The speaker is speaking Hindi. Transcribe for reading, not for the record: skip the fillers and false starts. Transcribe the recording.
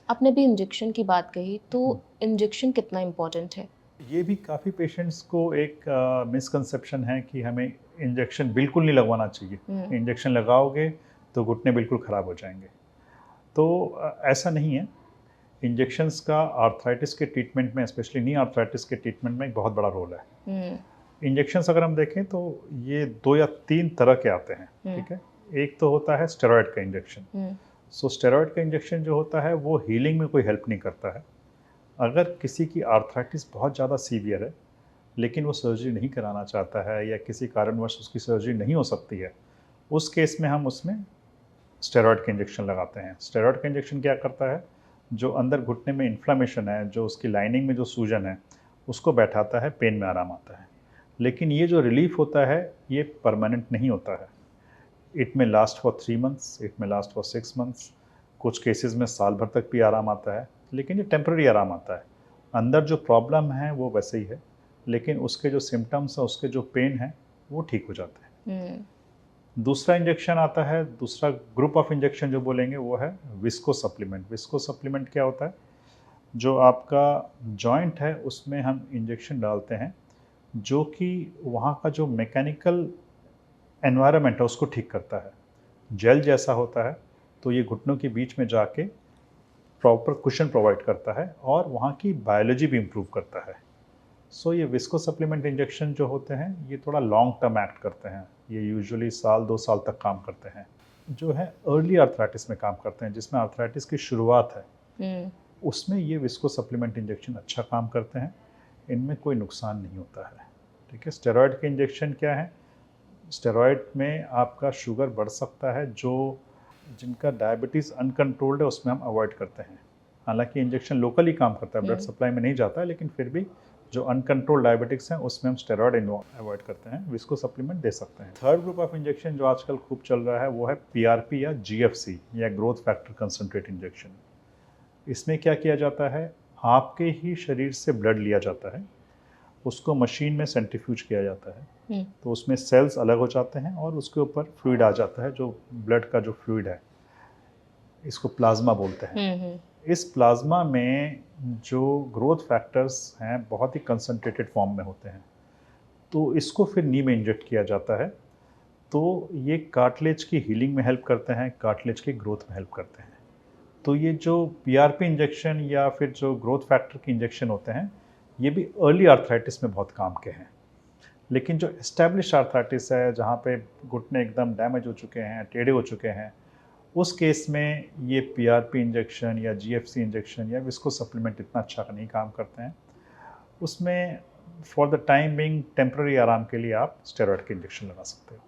आपने भी इंजेक्शन की बात कही, हुँ। तो इंजेक्शन कितना इम्पोर्टेंट है? ये भी काफ़ी पेशेंट्स को एक मिसकंसेप्शन है कि हमें इंजेक्शन बिल्कुल नहीं लगवाना चाहिए। हुँ, इंजेक्शन लगाओगे तो घुटने बिल्कुल ख़राब हो जाएँगे। तो ऐसा नहीं है। इंजेक्शंस का आर्थराइटिस के ट्रीटमेंट में, स्पेशली नी आर्थराइटिस के ट्रीटमेंट में एक बहुत बड़ा रोल है। हुँ, इंजेक्शंस अगर हम देखें तो ये 2 या 3 तरह के आते हैं, हुँ, ठीक है? एक तो होता है स्टेरॉइड का इंजेक्शन। हुँ, सो स्टेरॉइड का इंजेक्शन जो होता है वो हीलिंग में कोई हेल्प नहीं करता है। अगर किसी की आर्थराइटिस बहुत ज़्यादा सीवियर है, लेकिन वो सर्जरी नहीं कराना चाहता है या किसी कारणवश उसकी सर्जरी नहीं हो सकती है, उस केस में हम उसमें स्टेरॉइड का इंजेक्शन लगाते हैं। स्टेरॉइड का इंजेक्शन क्या करता है, जो अंदर घुटने में इन्फ्लेमेशन है, जो उसकी लाइनिंग में जो सूजन है, उसको बैठाता है, पेन में आराम आता है। लेकिन ये जो रिलीफ होता है, ये परमानेंट नहीं होता है। इट में लास्ट फॉर 3 मंथ्स, इट में लास्ट फॉर 6 मंथ्स, कुछ केसेस में साल भर तक भी आराम आता है, लेकिन ये टेम्परेरी आराम आता है। अंदर जो प्रॉब्लम है वो वैसे ही है, लेकिन उसके जो सिम्पटम्स हैं, उसके जो पेन है, वो ठीक हो जाते हैं। हुँ, दूसरा इंजेक्शन आता है, दूसरा ग्रुप ऑफ इंजेक्शन जो बोलेंगे वो है विस्को सप्लीमेंट। विस्को सप्लीमेंट क्या होता है? जो आपका जॉइंट है उसमें हम इंजेक्शन डालते हैं, जो कि वहाँ का जो मैकेनिकल एनवायरनमेंट है उसको ठीक करता है। जेल जैसा होता है, तो ये घुटनों के बीच में जाके प्रॉपर कुशन प्रोवाइड करता है और वहाँ की बायोलॉजी भी इम्प्रूव करता है। सो ये विस्को सप्लीमेंट इंजेक्शन जो होते हैं, ये थोड़ा लॉन्ग टर्म एक्ट करते हैं। ये यूजुअली साल 2 साल तक काम करते हैं। जो है अर्ली आर्थराइटिस में काम करते हैं, जिसमें आर्थराइटिस की शुरुआत है, हुँ, उसमें ये विस्को सप्लीमेंट इंजेक्शन अच्छा काम करते हैं। इनमें कोई नुकसान नहीं होता है, ठीक है? स्टेरॉइड के इंजेक्शन क्या है? स्टेरॉइड में आपका शुगर बढ़ सकता है, जो जिनका डायबिटीज़ अनकंट्रोल्ड है उसमें हम अवॉइड करते हैं। हालाँकि इंजेक्शन लोकली काम करता है, ब्लड हुँ, सप्लाई में नहीं जाता है, लेकिन फिर भी जो अनकंट्रोल्ड डायबिटिक्स हैं उसमें हम स्टेरॉइड अवॉइड करते हैं, विस्को सप्लीमेंट दे सकते हैं। थर्ड ग्रुप ऑफ इंजेक्शन जो आजकल खूब चल रहा है वो है पीआरपी या जीएफसी या ग्रोथ फैक्टर कंसंट्रेट इंजेक्शन। इसमें क्या किया जाता है, आपके ही शरीर से ब्लड लिया जाता है, उसको मशीन में सेंट्रीफ्यूज किया जाता है, हुँ, तो उसमें सेल्स अलग हो जाते हैं और उसके ऊपर फ्लूइड आ जाता है, जो ब्लड का जो फ्लूइड है, इसको प्लाज्मा बोलते हैं। हुँ, हुँ, इस प्लाज्मा में जो ग्रोथ फैक्टर्स हैं बहुत ही कंसंट्रेटेड फॉर्म में होते हैं, तो इसको फिर नी में इंजेक्ट किया जाता है। तो ये कार्टिलेज की हीलिंग में हेल्प करते हैं, कार्टिलेज की ग्रोथ में हेल्प करते हैं। तो ये जो पीआरपी इंजेक्शन या फिर जो ग्रोथ फैक्टर के इंजेक्शन होते हैं, ये भी अर्ली आर्थराइटिस में बहुत काम के हैं। लेकिन जो एस्टैब्लिश आर्थराइटिस है, जहाँ पे घुटने एकदम डैमेज हो चुके हैं, टेढ़े हो चुके हैं, उस केस में ये पीआरपी इंजेक्शन या जीएफसी इंजेक्शन या विस्को सप्लीमेंट इतना अच्छा नहीं काम करते हैं। उसमें for the time being temporary आराम के लिए आप स्टेरॉइड के इंजेक्शन लगा सकते हो।